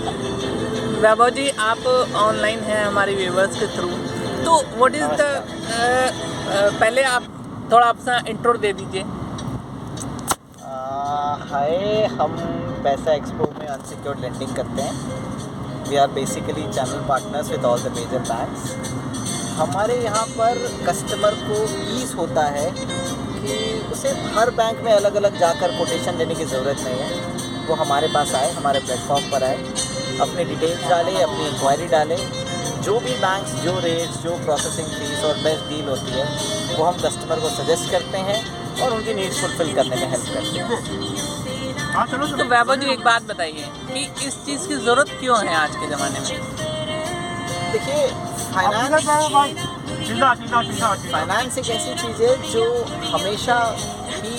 वैभव जी, आप ऑनलाइन हैं हमारे व्यूवर्स के थ्रू, तो व्हाट इज़ द पहले आप थोड़ा अपना इंट्रो दे दीजिए। हाय, हम पैसा एक्सपो में अनसिक्योर्ड लेंडिंग करते हैं। We are basically channel partners with all the major banks. हमारे यहाँ पर कस्टमर को ईज़ होता है कि उसे हर बैंक में अलग अलग जाकर कोटेशन देने की ज़रूरत नहीं है। वो हमारे पास आए, हमारे प्लेटफॉर्म पर आए, अपनी डिटेल्स डालें, अपनी इंक्वायरी डालें। जो भी बैंक्स, जो रेट्स, जो प्रोसेसिंग फीस और बेस्ट डील होती है, वो हम कस्टमर को सजेस्ट करते हैं और उनकी नीड्स फुलफिल करने में हेल्प करते हैं। तो वैभव जी, एक बात बताइए कि इस चीज़ की ज़रूरत क्यों है आज के ज़माने में? देखिए, फाइनेंस एक ऐसी चीज़ है जो हमेशा ही,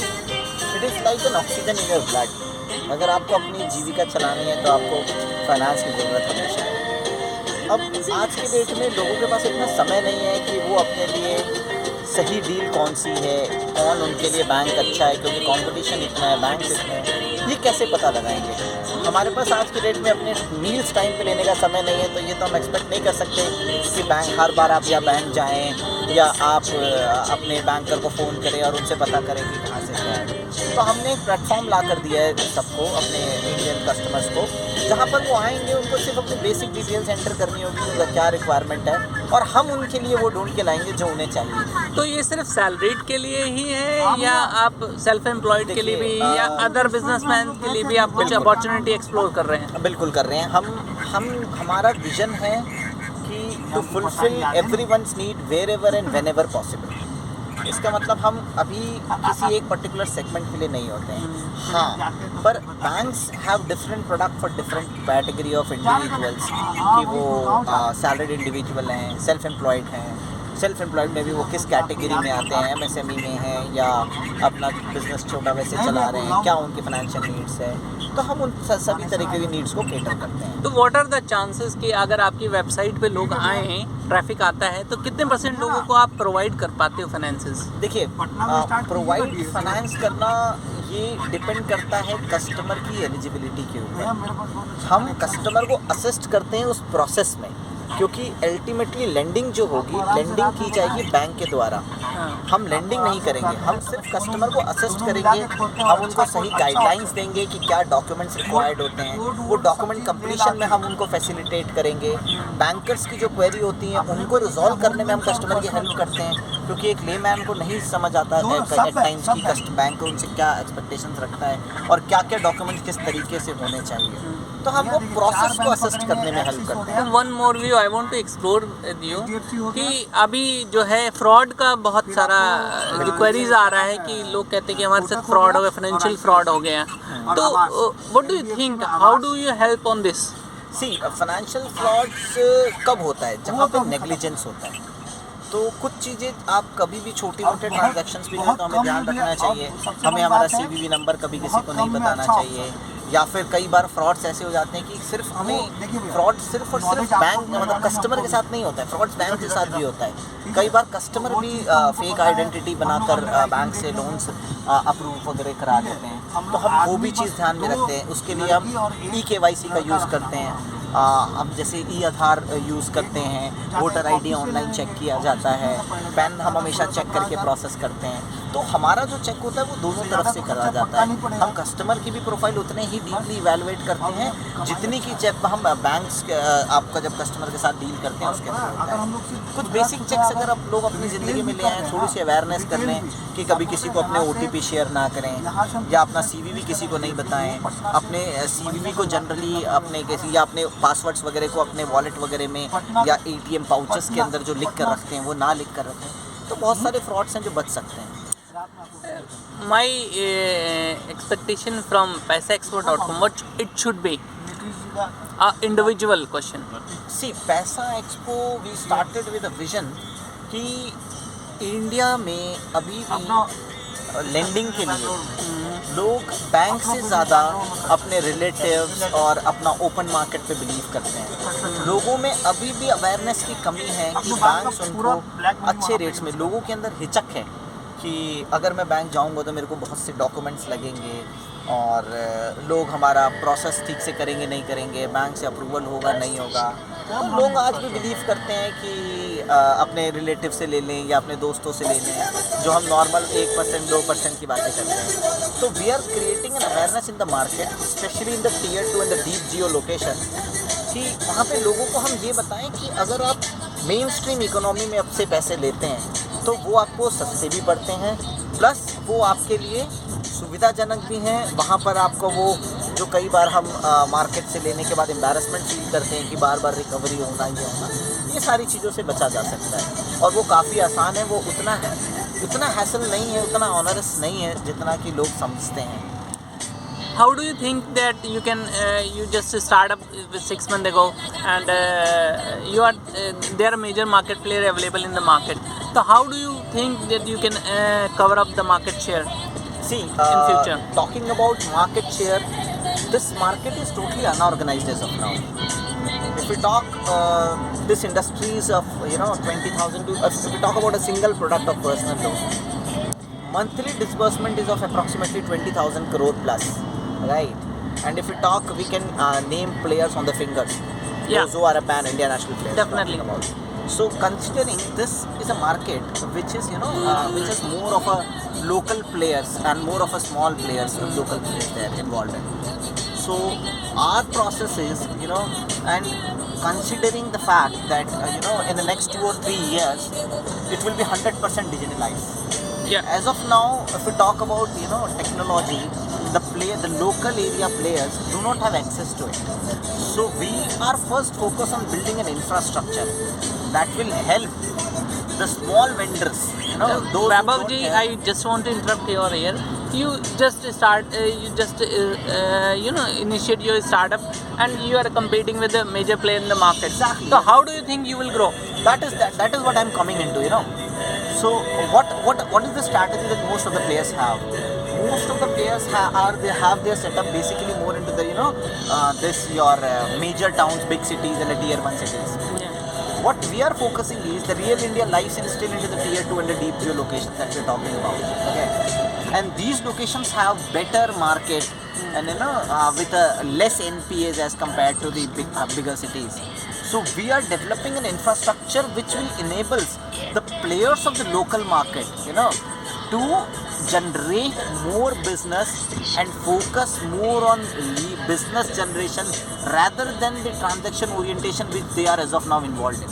it is like an oxygen in your blood. अगर आपको अपनी जीविका चलानी है तो आपको फाइनेंस की ज़रूरत हमेशा है। अब आज के डेट में लोगों के पास इतना समय नहीं है कि वो अपने लिए सही डील कौन सी है, कौन उनके लिए बैंक अच्छा है, क्योंकि कंपटीशन इतना है, बैंक इतने हैं, ये कैसे पता लगाएंगे। हमारे पास आज के डेट में अपने मील्स टाइम पे लेने का समय नहीं है, तो ये तो हम एक्सपेक्ट नहीं कर सकते कि बैंक हर बार आप या बैंक जाएं या आप अपने बैंकर को फ़ोन करें और उनसे पता करें कि कहाँ से क्या है। तो हमने एक प्लेटफॉर्म ला कर दिया है सबको, अपने इंडियन कस्टमर्स को, जहाँ पर वो आएंगे, उनको सिर्फ अपनी बेसिक डिटेल्स एंटर करनी होगी, उनका क्या रिक्वायरमेंट है, और हम उनके लिए वो ढूंढ के लाएंगे जो उन्हें चाहिए। तो ये सिर्फ सैलरीड के लिए ही है या आप सेल्फ एम्प्लॉयड के लिए भी या अदर बिजनेसमैन के लिए भी आप कुछ अपॉर्चुनिटी एक्सप्लोर कर रहे हैं? बिल्कुल कर रहे हैं। हम हमारा विजन है कि to fulfil everyone's need wherever and whenever possible. इसका मतलब हम अभी किसी एक पर्टिकुलर सेगमेंट के लिए नहीं होते हैं। हाँ, पर banks have different product for different category of individuals, कि वो सैलरीड इंडिविजुअल हैं, सेल्फ एम्प्लॉयड हैं। सेल्फ एम्प्लॉयड में भी वो किस कैटेगरी में आते हैं, एमएसएमई में हैं या अपना बिजनेस छोटा वैसे चला रहे हैं, क्या उनकी फाइनेंशियल नीड्स है, तो हम उन सभी तरीके की नीड्स को कैटर करते हैं। तो व्हाट आर द चांसेस कि अगर आपकी वेबसाइट पे लोग आए, ट्रैफिक आता है, तो कितने % लोगों को आप प्रोवाइड कर पाते हो फाइनेंसेस? देखिए, प्रोवाइड फाइनेंस करना ये डिपेंड करता है कस्टमर की एलिजिबिलिटी के ऊपर। हम कस्टमर को असिस्ट करते हैं उस प्रोसेस में, क्योंकि अल्टीमेटली लेंडिंग जो होगी, लेंडिंग की जाएगी बैंक के द्वारा। हम लेंडिंग नहीं करेंगे, हम सिर्फ कस्टमर को असिस्ट करेंगे। हम उनको सही गाइडलाइंस देंगे कि क्या डॉक्यूमेंट्स रिक्वायर्ड होते हैं, वो डॉक्यूमेंट कंप्लीशन में हम उनको फैसिलिटेट करेंगे। बैंकर्स की जो क्वेरी होती हैं उनको रिजॉल्व करने में हम कस्टमर की हेल्प करते हैं, क्योंकि एक लेमैन को नहीं समझ आता है एट टाइम्स की बैंक उनसे क्या एक्सपेक्टेशंस रखता है और क्या क्या डॉक्यूमेंट्स किस तरीके से होने चाहिए। तो हम वो प्रोसेस को असिस्ट करने में हेल्प करते हैं। One more view I want to explore with you कि अभी जो है फ्रॉड का बहुत सारा क्वेरीज आ रहा है कि लोग कहते हैं कि हमारे साथ फ्रॉड हो गया, फाइनेंशियल फ्रॉड हो गया। तो what do you think, how do you help on this? See, financial frauds कब होता है? जहाँ पे नेग्लिजेंस होता है। तो कुछ चीज़ें आप कभी भी छोटी मोटे ट्रांजैक्शंस भी करें तो हमें ध्यान रखना चाहिए। हमें हमारा CVV नंबर कभी किसी को नहीं बताना चाहिए। या फिर कई बार फ्रॉड्स ऐसे हो जाते हैं कि सिर्फ हमें फ्रॉड सिर्फ और सिर्फ बैंक, मतलब कस्टमर के साथ नहीं होता है, फ्रॉड्स बैंक के साथ भी होता है। कई बार कस्टमर भी फेक आइडेंटिटी बनाकर बैंक से लोन्स अप्रूव वगैरह करा देते हैं, तो हम वो भी चीज़ ध्यान में रखते हैं। उसके लिए हम eKYC का यूज़ करते हैं। अब जैसे आधार यूज़ करते हैं, वोटर ID ऑनलाइन चेक किया जाता है, पैन हम हमेशा चेक करके प्रोसेस करते हैं। तो हमारा जो चेक होता है वो दोनों तरफ से करा जाता है। हम कस्टमर की भी प्रोफाइल उतने ही डीपली इवैल्यूएट करते हैं जितनी की जब हम बैंक्स आपका जब कस्टमर के साथ डील करते हैं उसके अंदर होता है। कुछ बेसिक चेक्स अगर आप लोग अपनी ज़िंदगी में ले आएँ, थोड़ी सी अवेयरनेस कर लें कि कभी किसी को अपने OTP शेयर ना करें या अपना CVV किसी को नहीं बताएं, अपने CVV को जनरली अपने किसी या अपने पासवर्ड्स वगैरह को अपने वॉलेट वगैरह में या ATM पाउचेस के अंदर जो लिख कर रखते हैं वो ना लिख कर रखें। तो बहुत सारे फ्रॉड्स हैं जो बच सकते हैं। My expectation from paisaexpo.com, what it should be? Individual question. See, Paisa Expo we started with a vision कि इंडिया में अभी भी लेंडिंग के लिए लोग बैंक से ज़्यादा अपने रिलेटिव्स और अपना ओपन मार्केट पे बिलीव करते हैं। लोगों में अभी भी अवेयरनेस की कमी है कि बैंक्स उनको अच्छे रेट्स में, लोगों के अंदर हिचक है कि अगर मैं बैंक जाऊंगा तो मेरे को बहुत से डॉक्यूमेंट्स लगेंगे और लोग हमारा प्रोसेस ठीक से करेंगे नहीं करेंगे, बैंक से अप्रूवल होगा नहीं होगा। तो लोग आज भी बिलीव करते हैं कि अपने रिलेटिव से ले लें या अपने दोस्तों से ले लें, जो हम नॉर्मल 1% 2% की बातें करते हैं। तो we are creating an awareness in the market, specially in the tier 2 and the deep geo location, कि वहाँ पे लोगों को हम ये बताएं कि अगर आप मेन स्ट्रीम इकोनॉमी में अब से पैसे लेते हैं तो वो आपको सस्ते भी पड़ते हैं, प्लस वो आपके लिए सुविधाजनक भी हैं। वहाँ पर आपको वो जो कई बार हम मार्केट से लेने के बाद एम्बैरसमेंट फील करते हैं कि बार बार रिकवरी होना ये होना, ये सारी चीज़ों से बचा जा सकता है। और वो काफ़ी आसान है, वो उतना हैसल नहीं है, उतना ऑनरस नहीं है जितना कि लोग समझते हैं। How do you think that you can you just start up with 6 months ago and you are there are major market player available in the market, so how do you think that you can cover up the market share See, in future? Talking about market share, this market is totally unorganized as of now. If we talk this industry is of 20,000 to if we talk about a single product of personal loan, monthly disbursement is of approximately 20,000 crore plus, right? And if we talk, we can name players on the fingers, those who are a pan-India national players. Definitely. So considering this is a market which is which is more of a local players and more of a small players, local players there involved in. So our process is and considering the fact that in the next 2 or 3 years it will be 100% digitalized. Yeah. As of now, if we talk about technology, the local area players do not have access to it. So we are first focused on building an infrastructure that will help the small vendors. Those Vaibhav ji, I just want to interrupt you here. You just start, you just initiate your startup, and you are competing with a major player in the market. Exactly. So how do you think you will grow? That is what I'm coming into. So what is the strategy that most of the players have? Most of the players they have their setup basically more into the your major towns, big cities, and the tier 1 cities. Yeah. What we are focusing is the real India lies still into the tier 2 and the deep geo locations that we're talking about. Okay, and these locations have better market and with less NPAs as compared to the bigger cities. So we are developing an infrastructure which will enable the players of the local market, to generate more business and focus more on business generation rather than the transaction orientation which they are as of now involved in.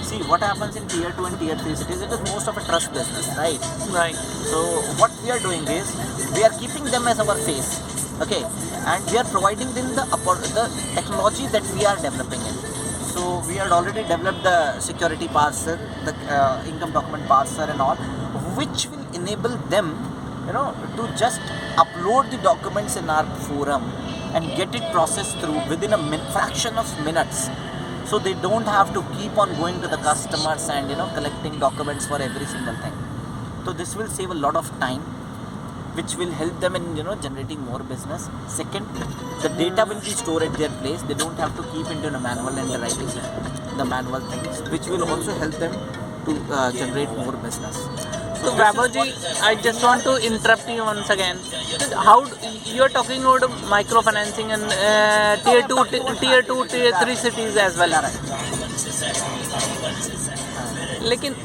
See, what happens in tier 2 and tier 3 cities, it is most of a trust business, right? Right. So what we are doing is, we are keeping them as our face, okay, and we are providing them the technology that we are developing in. So we had already developed the security parser, the income document parser and all, which will enable them, to just upload the documents in our forum and get it processed through within a fraction of minutes. So they don't have to keep on going to the customers and collecting documents for every single thing. So this will save a lot of time, which will help them in generating more business. Second, the data will be stored at their place. They don't have to keep into the manual and writing the manual things, which will also help them to generate more business. So Vaibhav ji, I just want to interrupt you once again. How you are talking about microfinancing and tier 2, tier 3 cities as well. लेकिन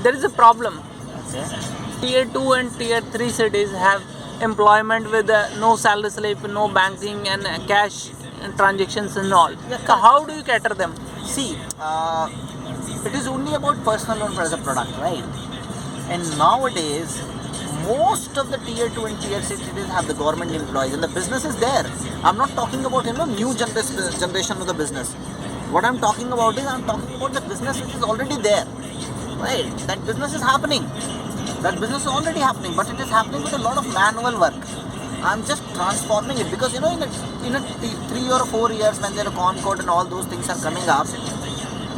there is a problem. Okay. Tier 2 and tier 3 cities have employment with no salary slip, no banking and cash transactions and all. So how do you cater them? See, it is only about personal loan as a product, right? And nowadays, most of the tier 2 and tier 3 cities have the government employees and the business is there. I'm not talking about new generation of the business. What I'm talking about is, I'm talking about the business which is already there, right? That business is happening. That business is already happening, but it is happening with a lot of manual work. I'm just transforming it because in a 3 or 4 years when the Concord and all those things are coming up,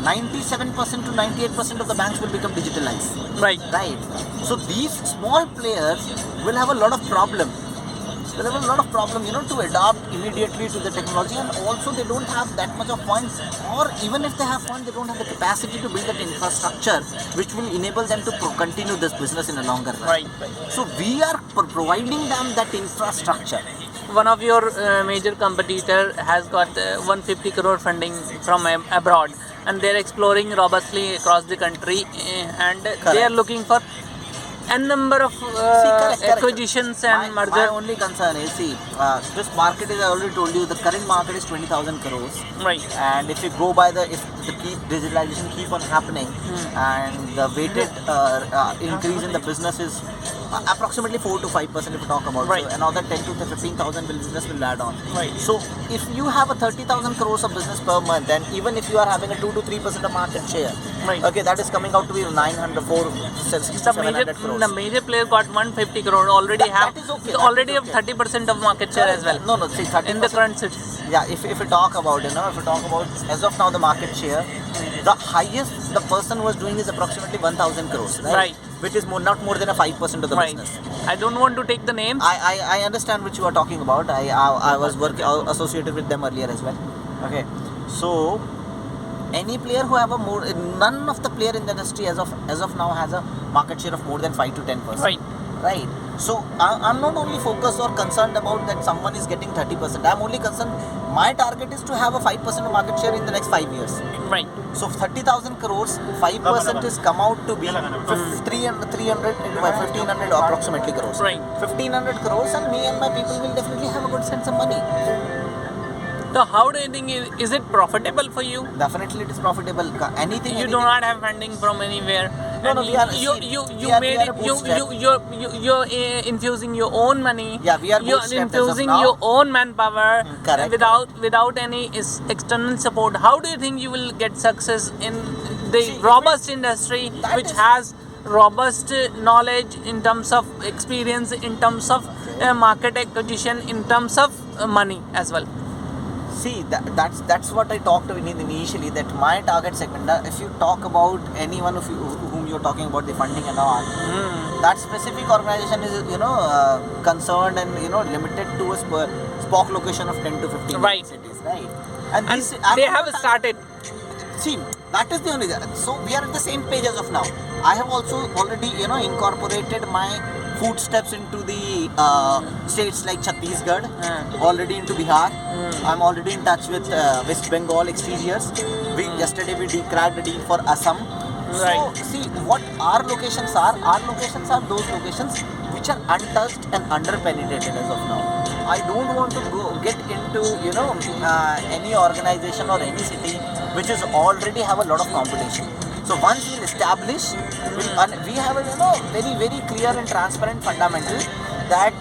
97% to 98% of the banks will become digitalized. Right. Right. So these small players will have a lot of problem. There are a lot of problems, to adapt immediately to the technology, and also they don't have that much of funds, or even if they have funds, they don't have the capacity to build that infrastructure which will enable them to continue this business in a longer run. Right. So we are providing them that infrastructure. One of your major competitor has got 150 crore funding from abroad, and they're exploring robustly across the country, and they are looking for a number of correct. acquisitions and My merger. only concern is, this market is, I already told you, the current market is 20,000 crores. Right. And if you go by if the digitalization keep on happening, and the weighted increase in the business is approximately 4 to 5% if you talk about. Right. So another 10 to 15,000 business will add on. Right. So if you have a 30,000 crores of business per month, then even if you are having a 2 to 3% of market share, Right. okay, that is coming out to be 904, 700 crores. The major player got 150 crore already That have is okay, so that already is have okay. 30% of market share as well No, see, 30%. in the current situation. Yeah, if you talk about, as of now, the market share, the highest the person was doing is approximately 1,000 crores, right? Right. Which is not more than a 5% of the Right. business. I don't want to take the names. I understand what you are talking about. I was associated with them earlier as well. Okay, so any player who have none of the player in the industry as of now has a market share of more than 5 to 10%. Right. Right. So I'm not only focused or concerned about that someone is getting 30%. I'm only concerned, my target is to have a 5% of market share in the next 5 years. Right. So 30,000 crores, 5% is come out to be 1,500 approximately crores. Right. 1,500 crores, and me and my people will definitely have a good sense of money. So how do you think is it profitable for you? Definitely it is profitable. Anything. You do not have funding from anywhere. No, And we are- you we are- made we are a it. bootstrap. You're infusing your own money. Yeah, we are You're bootstrapped as of infusing now. your own manpower. Correct. Without any external support. How do you think you will get success in the See, robust industry that which is- has robust knowledge in terms of experience, in terms of market acquisition, in terms of money as well? See, that's what I talked initially, that my target segment, if you talk about anyone of you whom you're talking about the funding and all, that specific organization is, concerned and, limited to a spoke location of 10 to 15 Right. cities, right? And And this, they have started. See, that is the only. So we are at the same page as of now. I have also already, incorporated my footsteps into the states like Chhattisgarh, already into Bihar. I'm already in touch with West Bengal exteriors. Yesterday we cracked a deal for Assam. Right. So see what our locations are. Our locations are those locations which are untouched and underpenetrated as of now. I don't want to get into any organization or any city which is already have a lot of competition. So once we establish, we have a very very clear and transparent fundamental that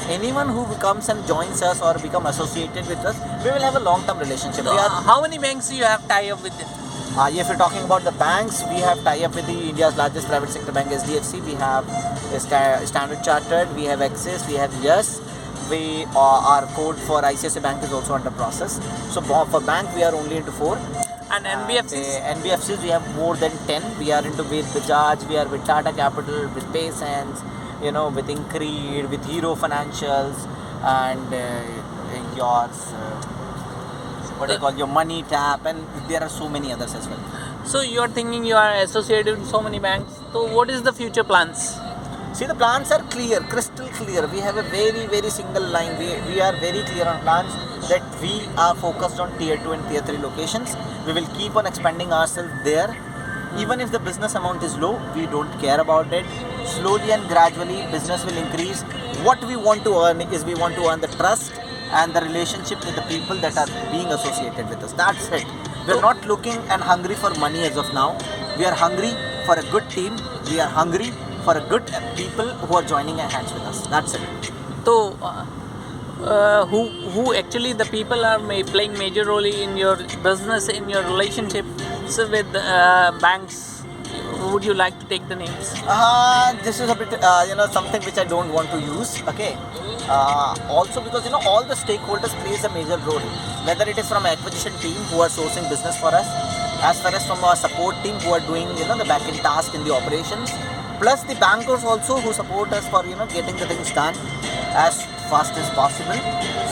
anyone who comes and joins us or become associated with us, we will have a long-term relationship. So, how many banks do you have tie up with it? If you're talking about the banks, we have tie-up with the India's largest private sector bank, SDFC. We have Standard Chartered, we have Axis, we have Yes. Our code for ICICI Bank is also under process. So for bank, we are only into 4. And NBFCs? NBFCs, we have more than 10. We are into with Bajaj, we are with Tata Capital, with Paysens, with Increed, with Hero Financials, and yours, your Money Tap, and there are so many others as well. So you're thinking you are associated with so many banks. So what is the future plans? See, the plans are clear, crystal clear. We have a very, very single line. We are very clear on plans that we are focused on tier 2 and tier 3 locations. We will keep on expanding ourselves there. Even if the business amount is low, we don't care about it. Slowly and gradually, business will increase. What we want to earn is we want to earn the trust and the relationship with the people that are being associated with us. That's it. We're not looking and hungry for money as of now. We are hungry for a good team. We are hungry for a good people who are joining our hands with us. That's it. So who actually the people are playing major role in your business, in your relationship with banks? Would you like to take the names? This is a bit, something which I don't want to use. Okay. Also because all the stakeholders plays a major role. Whether it is from acquisition team who are sourcing business for us, as far as from our support team who are doing the back end task in the operations, plus the bankers also who support us for getting the things done. As fast as possible.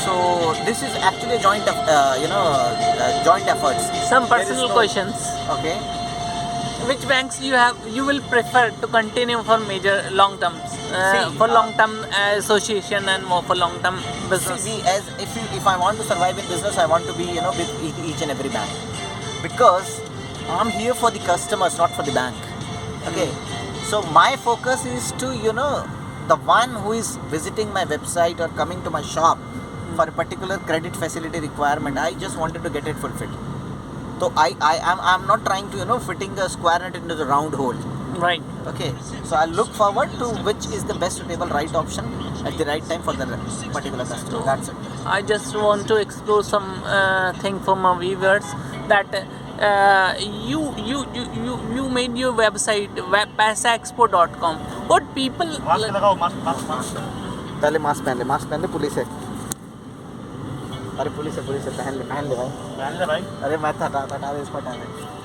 So this is actually a joint, joint efforts. Some There is personal no- questions. Okay. Which banks you will prefer to continue for major long term, See, for long term association and more for long term business? See, if I want to survive in business, I want to be with each and every bank, because I'm here for the customers, not for the bank. Okay, so my focus is to the one who is visiting my website or coming to my shop for a particular credit facility requirement. I just wanted to get it fulfilled. So I'm not trying to fitting a square nut into the round hole. Right. Okay, so I look forward to which is the best suitable right option at the right time for the particular customer. That's it. I just want to explore some thing for my viewers that you made your website paisaexpo.com. What people पहले mask पहन ले police है। अरे police है पहन ले भाई। अरे मैं हटा दे इसको हटा दे।